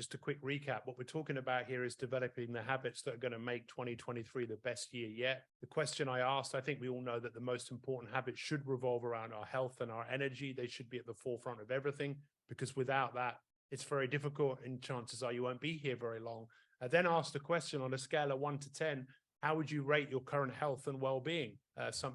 Just a quick recap. What we're talking about here is developing the habits that are going to make 2023 the best year yet. The question I asked, I think we all know that the most important habits should revolve around our health and our energy. They should be at the forefront of everything, because without that, it's very difficult, and chances are you won't be here very long. I then asked a question on a scale of 1 to 10, how would you rate your current health and well-being?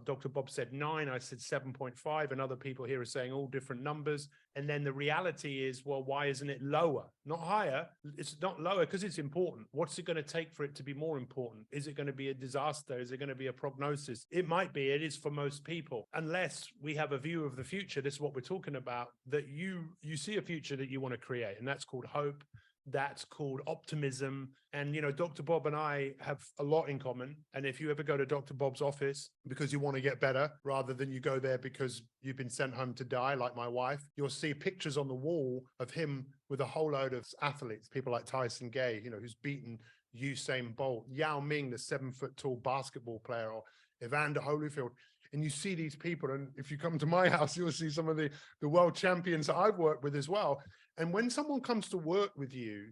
Dr. Bob said 9, I said 7.5, and other people here are saying all different numbers. And then the reality is, well, why isn't it lower? Not higher. It's not lower because it's important. What's it going to take for it to be more important? Is it going to be a disaster? Is it going to be a prognosis? It might be. It is for most people, unless we have a view of the future. This is what we're talking about, that you see a future that you want to create, and that's called hope. That's called optimism. And, you know, Dr. Bob and I have a lot in common. And if you ever go to Dr. Bob's office because you want to get better, rather than you go there because you've been sent home to die, like my wife, you'll see pictures on the wall of him with a whole load of athletes, people like Tyson Gay, you know, who's beaten Usain Bolt, Yao Ming, the 7-foot-tall basketball player, or Evander Holyfield. And you see these people, and if you come to my house, you'll see some of the world champions that I've worked with as well. And when someone comes to work with you,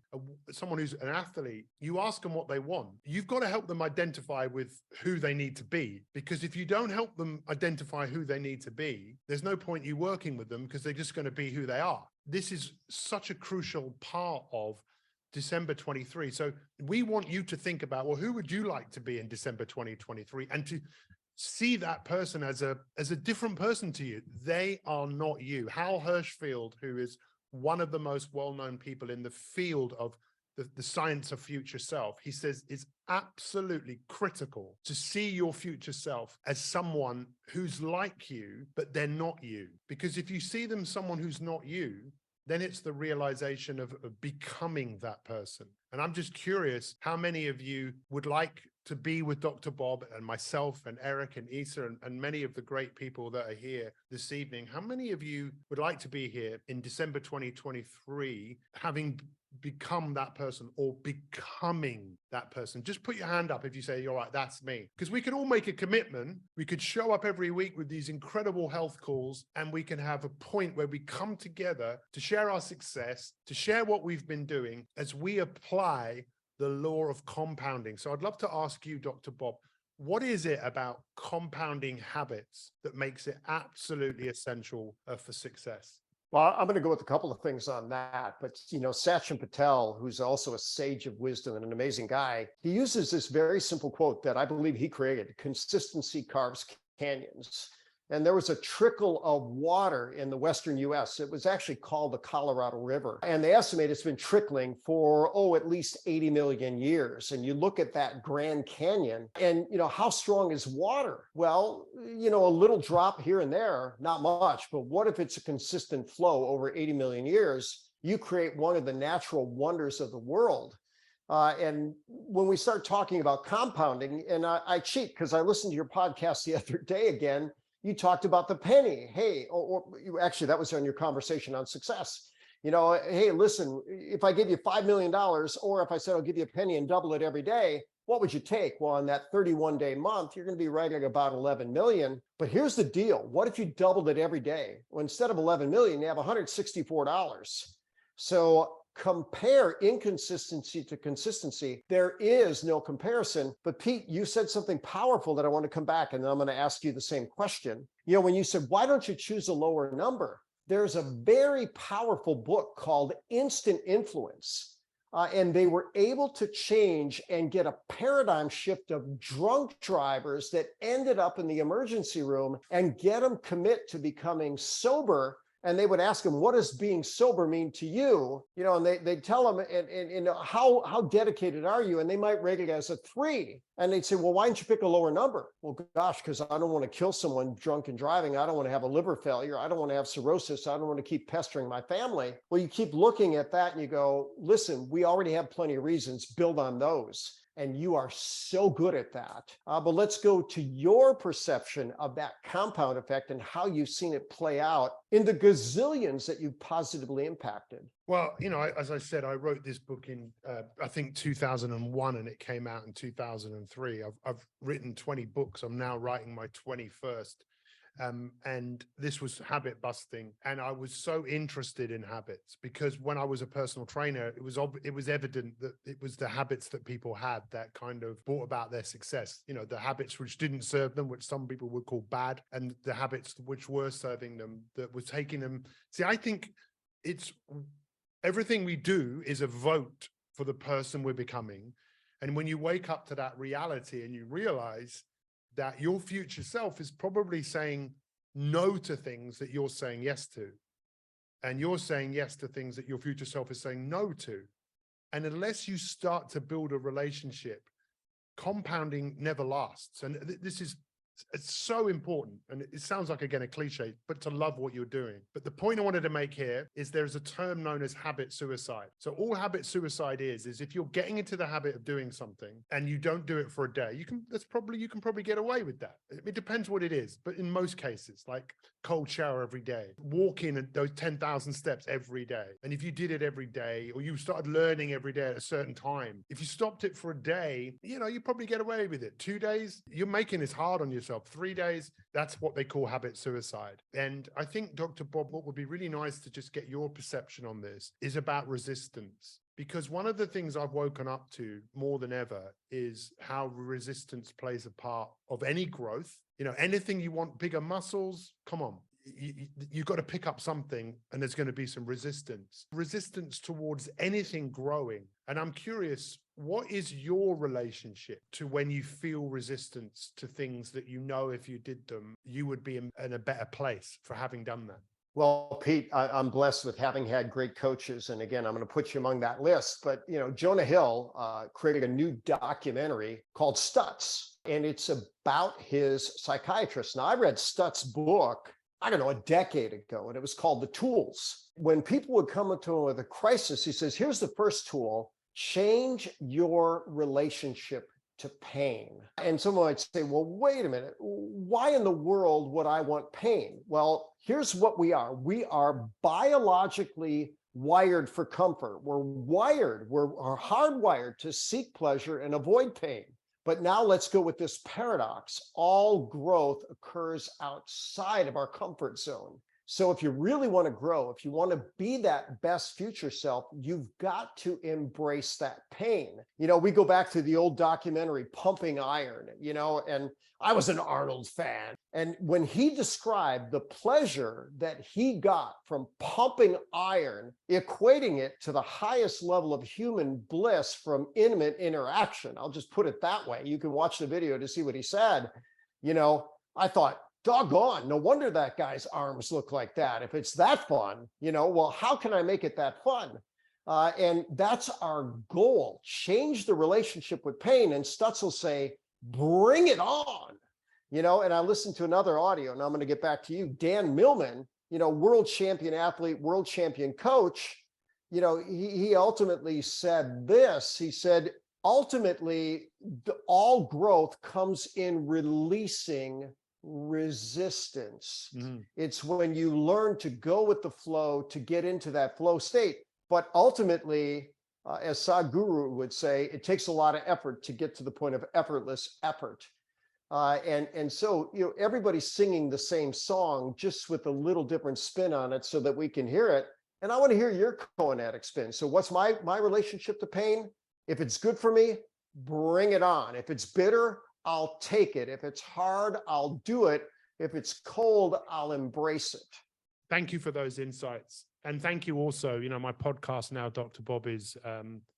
someone who's an athlete, you ask them what they want. You've got to help them identify with who they need to be, because if you don't help them identify who they need to be, there's no point you working with them, because they're just going to be who they are. This is such a crucial part of December 23. So we want you to think about, well, who would you like to be in December 2023? And to see that person as a different person to you. They are not you. Hal Hirschfield, who is one of the most well-known people in the field of the science of future self, he says it's absolutely critical to see your future self as someone who's like you, but they're not you. Because if you see them someone who's not you, then it's the realization of becoming that person. And I'm just curious how many of you would like to be with Dr. Bob and myself and Eric and Issa and many of the great people that are here this evening. How many of you would like to be here in December 2023, having become that person or becoming that person? Just put your hand up if you say, you're right, that's me. Because we could all make a commitment. We could show up every week with these incredible health calls, and we can have a point where we come together to share our success, to share what we've been doing as we apply the law of compounding. So I'd love to ask you, Dr. Bob, what is it about compounding habits that makes it absolutely essential for success? Well, I'm going to go with a couple of things on that. But, you know, Sachin Patel, who's also a sage of wisdom and an amazing guy, he uses this very simple quote that I believe he created: consistency carves canyons. And there was a trickle of water in the Western US. It was actually called the Colorado River. And they estimate it's been trickling for, at least 80 million years. And you look at that Grand Canyon and, you know, how strong is water? Well, you know, a little drop here and there, not much. But what if it's a consistent flow over 80 million years? You create one of the natural wonders of the world. And when we start talking about compounding, and I cheat because I listened to your podcast the other day again, you talked about the penny. Hey, or actually, that was on your conversation on success. You know, hey, listen, if I give you $5 million, or if I said I'll give you a penny and double it every day, what would you take? Well, on that 31-day month, you're going to be writing about 11 million. But here's the deal. What if you doubled it every day? Well, instead of 11 million, you have $164. So compare inconsistency to consistency. There is no comparison. But Pete, you said something powerful that I want to come back, and then I'm going to ask you the same question. You know, when you said, why don't you choose a lower number? There's a very powerful book called Instant Influence. And they were able to change and get a paradigm shift of drunk drivers that ended up in the emergency room and get them commit to becoming sober. And they would ask them, what does being sober mean to you? You know, and they'd tell them, and how dedicated are you? And they might rate it as a 3. And they'd say, well, why didn't you pick a lower number? Well, gosh, because I don't want to kill someone drunk and driving. I don't want to have a liver failure. I don't want to have cirrhosis. I don't want to keep pestering my family. Well, you keep looking at that and you go, listen, we already have plenty of reasons. Build on those. And you are so good at that. But let's go to your perception of that compound effect and how you've seen it play out in the gazillions that you've positively impacted. Well, you know, as I said, I wrote this book in, I think, 2001, and it came out in 2003. I've written 20 books. I'm now writing my 21st. And this was habit busting. And I was so interested in habits because when I was a personal trainer, it was evident that it was the habits that people had that kind of brought about their success. You know, the habits which didn't serve them, which some people would call bad, and the habits which were serving them, that was taking them. See, I think it's everything we do is a vote for the person we're becoming. And when you wake up to that reality and you realize that your future self is probably saying no to things that you're saying yes to, and you're saying yes to things that your future self is saying no to. And unless you start to build a relationship, compounding never lasts. And it's so important. And it sounds like, again, a cliche, but to love what you're doing. But the point I wanted to make here is there's a term known as habit suicide. So all habit suicide is if you're getting into the habit of doing something and you don't do it for a day, you can probably get away with that. It depends what it is. But in most cases, like cold shower every day, walking at those 10,000 steps every day. And if you did it every day, or you started learning every day at a certain time, if you stopped it for a day, you probably get away with it. 2 days, you're making this hard on yourself. 3 days, that's what they call habit suicide. And I think, Dr. Bob, what would be really nice to just get your perception on this is about resistance. Because one of the things I've woken up to more than ever is how resistance plays a part of any growth. Anything you want, bigger muscles, come on. You've got to pick up something, and there's going to be some resistance towards anything growing. And I'm curious, what is your relationship to when you feel resistance to things that if you did them, you would be in a better place for having done that? Well, Pete, I'm blessed with having had great coaches. And again, I'm going to put you among that list. But, Jonah Hill created a new documentary called Stutz, and it's about his psychiatrist. Now, I read Stutz's book, I don't know, a decade ago, and it was called The Tools. When people would come to him with a crisis, he says, here's the first tool: change your relationship to pain. And someone might say, well, wait a minute, why in the world would I want pain? Well, here's what we are. We are biologically wired for comfort. We're hardwired to seek pleasure and avoid pain. But now let's go with this paradox. All growth occurs outside of our comfort zone. So if you really want to grow, if you want to be that best future self, you've got to embrace that pain. We go back to the old documentary, Pumping Iron, and I was an Arnold fan. And when he described the pleasure that he got from pumping iron, equating it to the highest level of human bliss from intimate interaction, I'll just put it that way. You can watch the video to see what he said. I thought, doggone, no wonder that guy's arms look like that. If it's that fun, well, how can I make it that fun? And that's our goal. Change the relationship with pain. And Stutz will say, bring it on. And I listened to another audio, and I'm going to get back to you. Dan Millman, world champion athlete, world champion coach, he ultimately said this. He said, ultimately, all growth comes in releasing resistance. It's when you learn to go with the flow, to get into that flow state. But ultimately, as Sadhguru would say, it takes a lot of effort to get to the point of effortless effort. And so, everybody's singing the same song, just with a little different spin on it so that we can hear it. And I want to hear your Cohen addict spin. So what's my relationship to pain? If it's good for me, bring it on. If it's bitter, I'll take it. If it's hard, I'll do it. If it's cold, I'll embrace it. Thank you for those insights. And thank you also, my podcast now, Dr. Bob, is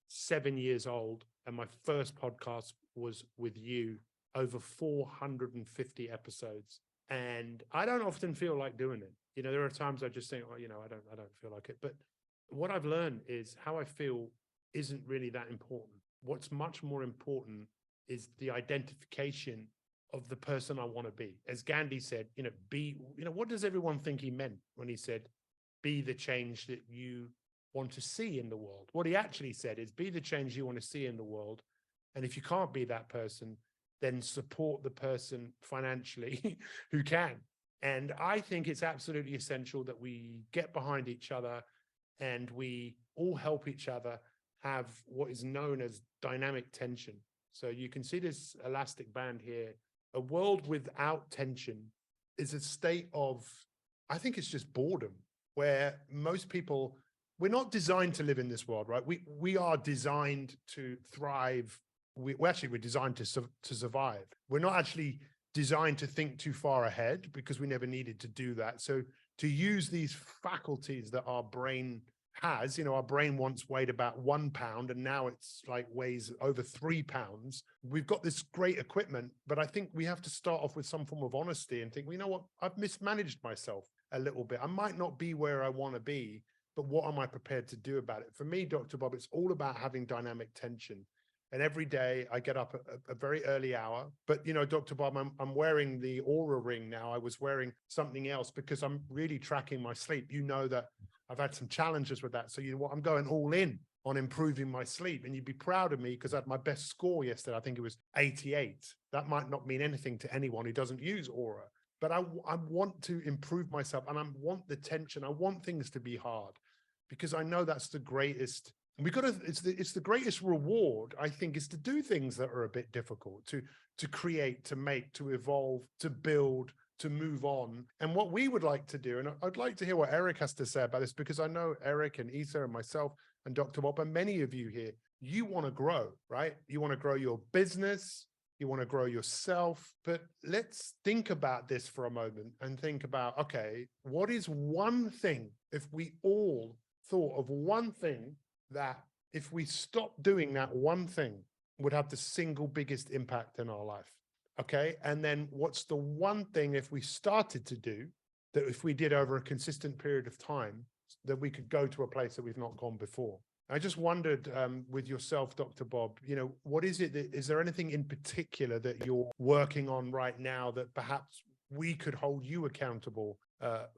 7 years old. And my first podcast was with you, over 450 episodes. And I don't often feel like doing it. There are times I just think, I don't feel like it. But what I've learned is how I feel isn't really that important. What's much more important is the identification of the person I want to be. As Gandhi said, what does everyone think he meant when he said, be the change that you want to see in the world? What he actually said is, be the change you want to see in the world. And if you can't be that person, then support the person financially who can. And I think it's absolutely essential that we get behind each other and we all help each other have what is known as dynamic tension. So you can see this elastic band here. A world without tension is a state of, I think it's just boredom, where most people, we're not designed to live in this world, right? We are designed to thrive. We're designed to survive. We're not actually designed to think too far ahead, because we never needed to do that. So to use these faculties that our brain has, our brain once weighed about 1 pound and now it's like weighs over 3 pounds. We've got this great equipment, but I think we have to start off with some form of honesty and think, well, you know what, I've mismanaged myself a little bit. I might not be where I want to be, but what am I prepared to do about it? For me, Dr. Bob, it's all about having dynamic tension. And every day I get up at a very early hour. But, Dr. Bob, I'm wearing the Aura ring now. I was wearing something else because I'm really tracking my sleep. You know that I've had some challenges with that. So you know what? I'm going all in on improving my sleep. And you'd be proud of me because I had my best score yesterday. I think it was 88. That might not mean anything to anyone who doesn't use Aura. But I want to improve myself, and I want the tension. I want things to be hard, because I know that's the greatest. And it's the greatest reward, I think, is to do things that are a bit difficult, to create, to make, to evolve, to build, to move on. And what we would like to do, and I'd like to hear what Eric has to say about this, because I know Eric and Isa and myself and Dr. Bob and many of you here, you want to grow, right? You want to grow your business, you want to grow yourself. But let's think about this for a moment and think about, okay, what is one thing, if we all thought of one thing that if we stop doing that one thing would have the single biggest impact in our life? Okay. And then what's the one thing, if we started to do, that if we did over a consistent period of time, that we could go to a place that we've not gone before? I just wondered, with yourself, Dr. Bob, what is it is there anything in particular that you're working on right now that perhaps we could hold you accountable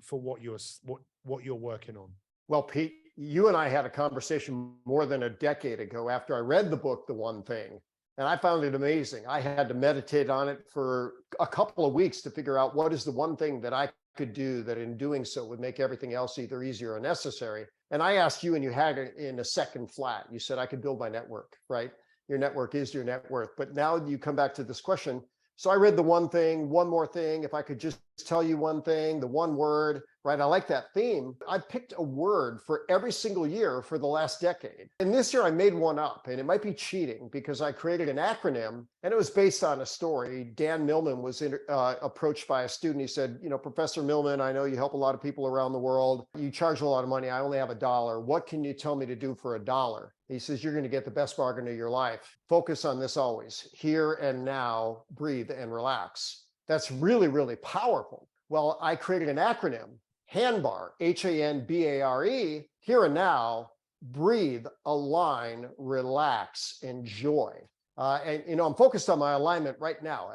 for what you're working on? Well, Pete, you and I had a conversation more than a decade ago after I read the book, The One Thing, and I found it amazing. I had to meditate on it for a couple of weeks to figure out what is the one thing that I could do that in doing so would make everything else either easier or necessary. And I asked you, and you had it in a second flat. You said I could build my network, right? Your network is your net worth. But now you come back to this question. So I read The One Thing, one more thing. If I could just tell you one thing, the one word, right? I like that theme. I picked a word for every single year for the last decade. And this year I made one up, and it might be cheating because I created an acronym, and it was based on a story. Dan Millman was approached by a student. He said, Professor Millman, I know you help a lot of people around the world. You charge a lot of money. I only have $1. What can you tell me to do for $1? He says, you're going to get the best bargain of your life. Focus on this always. Here and now, breathe and relax. That's really, really powerful. Well, I created an acronym, HANBAR, HANBARE, here and now, breathe, align, relax, enjoy. And I'm focused on my alignment right now.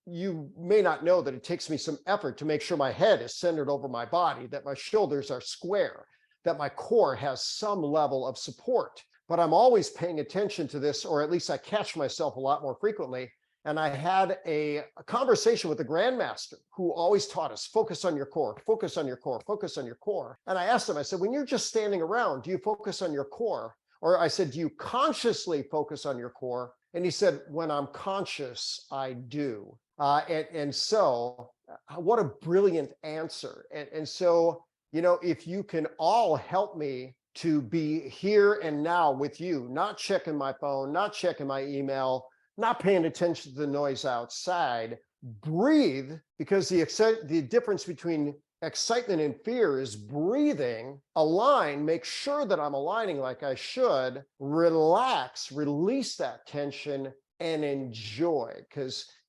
You may not know that it takes me some effort to make sure my head is centered over my body, that my shoulders are square, that my core has some level of support. But I'm always paying attention to this, or at least I catch myself a lot more frequently. And I had a conversation with a grandmaster who always taught us, focus on your core, focus on your core, focus on your core. And I asked him, I said, when you're just standing around, do you focus on your core? Or I said, do you consciously focus on your core? And he said, when I'm conscious, I do. And so what a brilliant answer. And so, if you can all help me to be here and now with you, not checking my phone, not checking my email, not paying attention to the noise outside, breathe, because the difference between excitement and fear is breathing, align, make sure that I'm aligning like I should, relax, release that tension, and enjoy.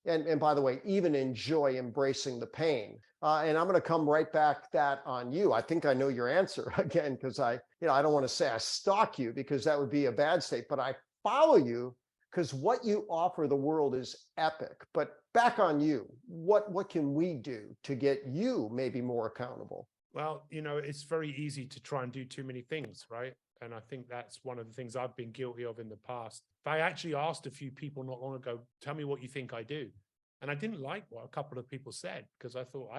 And by the way, even enjoy embracing the pain. And I'm going to come right back that on you. I think I know your answer again, because I don't want to say I stalk you, because that would be a bad state, but I follow you because what you offer the world is epic. But back on you, what can we do to get you maybe more accountable? Well, it's very easy to try and do too many things, right? And I think that's one of the things I've been guilty of in the past. I actually asked a few people not long ago, tell me what you think I do. And I didn't like what a couple of people said, because I thought,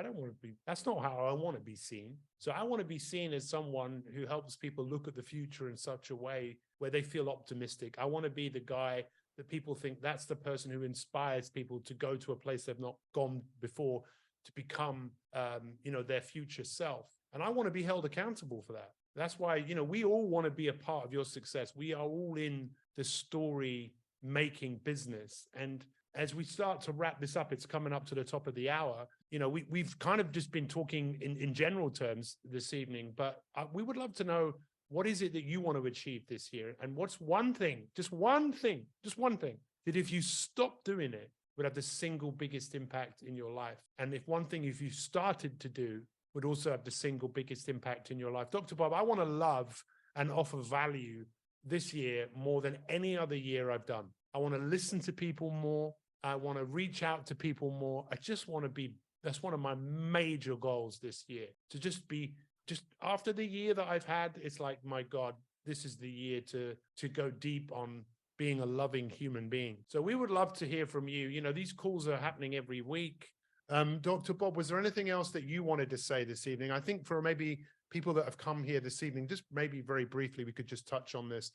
that's not how I want to be seen. So I want to be seen as someone who helps people look at the future in such a way where they feel optimistic. I want to be the guy that people think that's the person who inspires people to go to a place they've not gone before, to become, their future self. And I want to be held accountable for that. That's why, we all want to be a part of your success. We are all in the story making business. And as we start to wrap this up, it's coming up to the top of the hour. We've kind of just been talking in general terms this evening, but we would love to know, what is it that you want to achieve this year? And what's one thing, just one thing, that if you stop doing it, would have the single biggest impact in your life? And if you started to do, would also have the single biggest impact in your life? Dr. Bob, I want to love and offer value this year more than any other year I've done. I want to listen to people more. I want to reach out to people more. I just want to be, that's one of my major goals this year, to just after the year that I've had, it's like, my God, this is the year to go deep on being a loving human being. So we would love to hear from you. These calls are happening every week. Dr. Bob, was there anything else that you wanted to say this evening? I think for maybe people that have come here this evening, just maybe very briefly, we could just touch on this,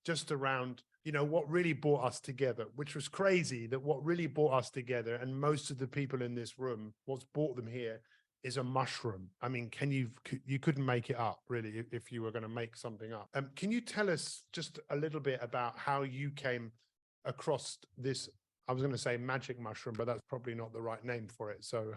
just around, what really brought us together, which was crazy, that what really brought us together, and most of the people in this room, what's brought them here is a mushroom. I mean, you couldn't make it up, really, if you were going to make something up. Can you tell us just a little bit about how you came across this, I was going to say magic mushroom, but that's probably not the right name for it. So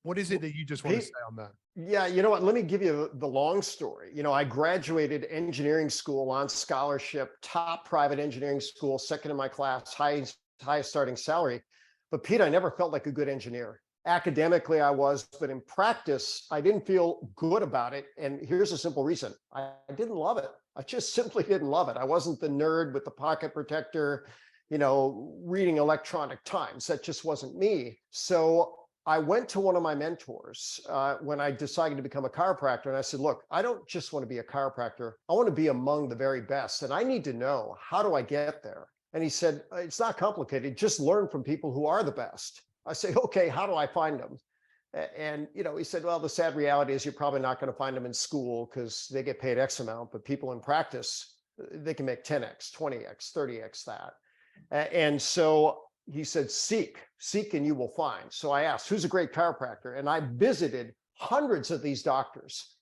what is it that you just want to say on that? Yeah, you know what? Let me give you the long story. I graduated engineering school on scholarship, top private engineering school, second in my class, highest starting salary. But Pete, I never felt like a good engineer. Academically, I was, but in practice, I didn't feel good about it. And here's a simple reason. I didn't love it. I just simply didn't love it. I wasn't the nerd with the pocket protector, reading Electronic Times. That just wasn't me. So I went to one of my mentors when I decided to become a chiropractor. And I said, look, I don't just want to be a chiropractor. I want to be among the very best. And I need to know, how do I get there? And he said, it's not complicated. Just learn from people who are the best. I say, okay, how do I find them? And, he said, well, the sad reality is you're probably not going to find them in school because they get paid X amount, but people in practice, they can make 10X, 20X, 30X that. And so he said, seek and you will find. So I asked, who's a great chiropractor? And I visited hundreds of these doctors.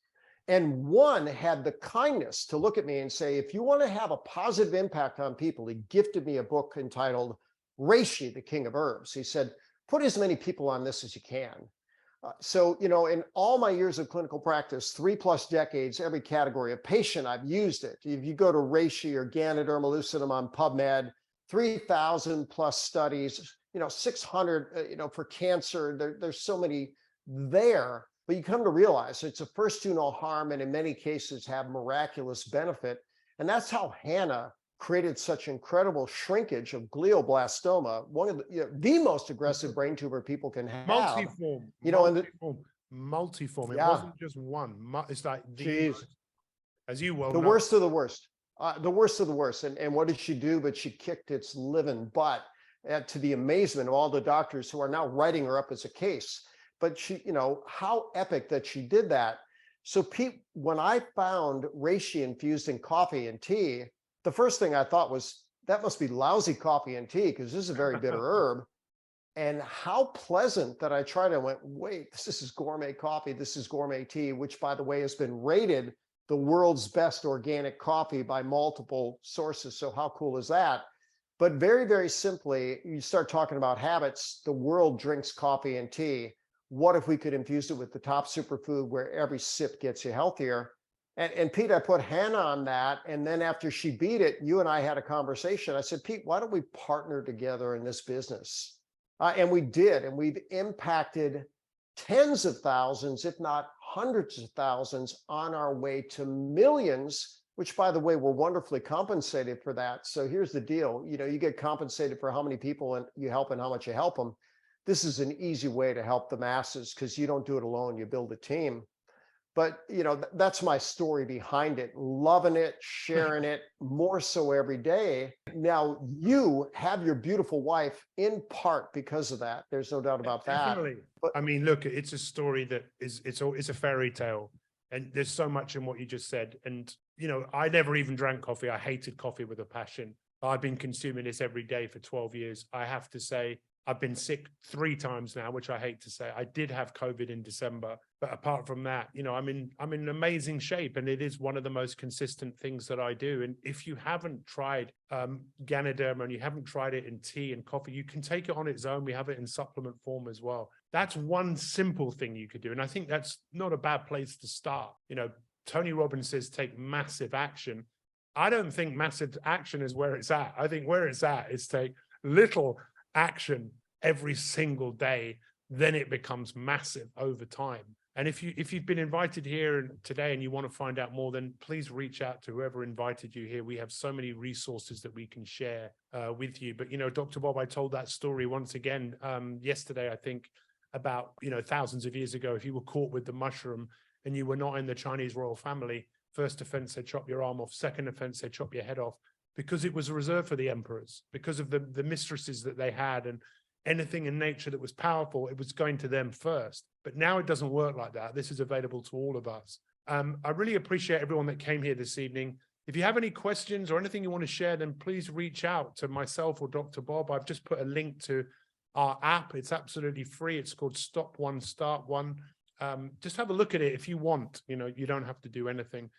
And one had the kindness to look at me and say, if you want to have a positive impact on people, he gifted me a book entitled Reishi, the King of Herbs. He said, put as many people on this as you can. So, in all my years of clinical practice, 3+ decades, every category of patient, I've used it. If you go to Reishi or Ganoderma lucidum on PubMed, 3,000 plus studies, 600, for cancer. There's so many there, but you come to realize it's a first do no harm, and in many cases have miraculous benefit. And that's how Hannah created such incredible shrinkage of glioblastoma, one of the most aggressive brain tumor people can have. Multiform. Multiform. It wasn't just one. It's like as you well know. The worst of the worst. The worst of the worst. And what did she do? But she kicked its living butt, to the amazement of all the doctors who are now writing her up as a case. But she, how epic that she did that. So Pete, when I found reishi infused in coffee and tea, the first thing I thought was, that must be lousy coffee and tea, because this is a very bitter herb. And how pleasant that I tried it. I went, wait, this is gourmet coffee. This is gourmet tea, which, by the way, has been rated the world's best organic coffee by multiple sources. So how cool is that? But very, very simply, you start talking about habits. The world drinks coffee and tea. What if we could infuse it with the top superfood where every sip gets you healthier? And Pete, I put Hannah on that. And then after she beat it, you and I had a conversation. I said, Pete, why don't we partner together in this business? And we did. And we've impacted tens of thousands, if not hundreds of thousands, on our way to millions, which, by the way, we're wonderfully compensated for that. So here's the deal. You get compensated for how many people you help and how much you help them. This is an easy way to help the masses, because you don't do it alone. You build a team. But, that's my story behind it. Loving it, sharing it, more so every day. Now, you have your beautiful wife in part because of that. There's no doubt about that. Definitely. But I mean, look, it's a story that it's a fairy tale. And there's so much in what you just said. And, I never even drank coffee. I hated coffee with a passion. I've been consuming this every day for 12 years. I have to say, I've been sick 3 times now, which I hate to say. I did have COVID in December, but apart from that, you know, I'm in amazing shape, and it is one of the most consistent things that I do. And if you haven't tried Ganoderma and you haven't tried it in tea and coffee, you can take it on its own. We have it in supplement form as well. That's one simple thing you could do. And I think that's not a bad place to start. You know, Tony Robbins says take massive action. I don't think massive action is where it's at. I think where it's at is take little action every single day, then it becomes massive over time. And if you've been invited here today and you want to find out more, then please reach out to whoever invited you here. We have so many resources that we can share with you. But, you know, Dr. Bob, I told that story once again yesterday, I think, about, you know, thousands of years ago. If you were caught with the mushroom and you were not in the Chinese royal family, first offense, they chop your arm off. Second offense, they chop your head off, because it was reserved for the emperors, because of the mistresses that they had, and anything in nature that was powerful, it was going to them first. But now it doesn't work like that. This is available to all of us. I really appreciate everyone that came here this evening. If you have any questions or anything you want to share, then please reach out to myself or Dr. Bob. I've just put a link to our app. It's absolutely free. It's called Stop One, Start One. Just have a look at it if you want. You know, you don't have to do anything.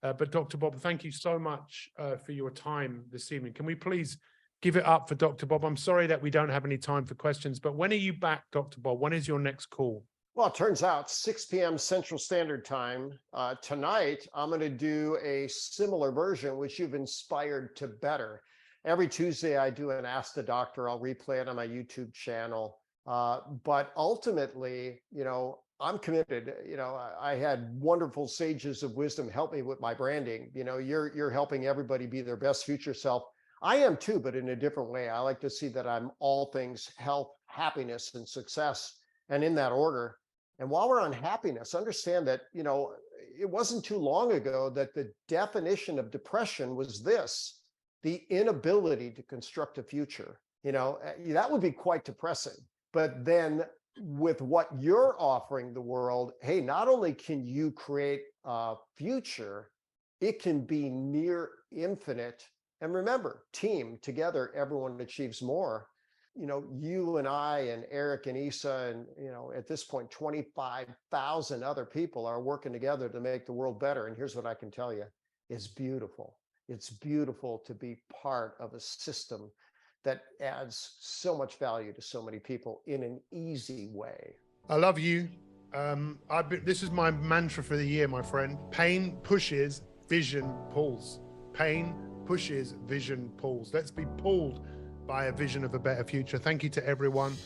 But Dr. Bob, thank you so much for your time this evening. Can we please give it up for Dr. Bob? I'm sorry that we don't have any time for questions, but when are you back, Dr. Bob? When is your next call? Well, it turns out 6 p.m. Central Standard Time. Tonight, I'm going to do a similar version, which you've inspired to better. Every Tuesday, I do an Ask the Doctor. I'll replay it on my YouTube channel. But ultimately, you know, I'm committed. You know, I had wonderful sages of wisdom help me with my branding. You know, you're helping everybody be their best future self. I am too, but in a different way. I like to see that I'm all things health, happiness, and success, and in that order. And while we're on happiness, understand that, you know, it wasn't too long ago that the definition of depression was this: the inability to construct a future. You know, that would be quite depressing. But then with what you're offering the world, hey, not only can you create a future, it can be near infinite. And remember, team, together, everyone achieves more. You know, you and I and Eric and Isa and, you know, at this point, 25,000 other people are working together to make the world better. And here's what I can tell you: it's beautiful. It's beautiful to be part of a system that adds so much value to so many people in an easy way. I love you. This is my mantra for the year, my friend. Pain pushes, vision pulls. Pain pushes, vision pulls. Let's be pulled by a vision of a better future. Thank you to everyone.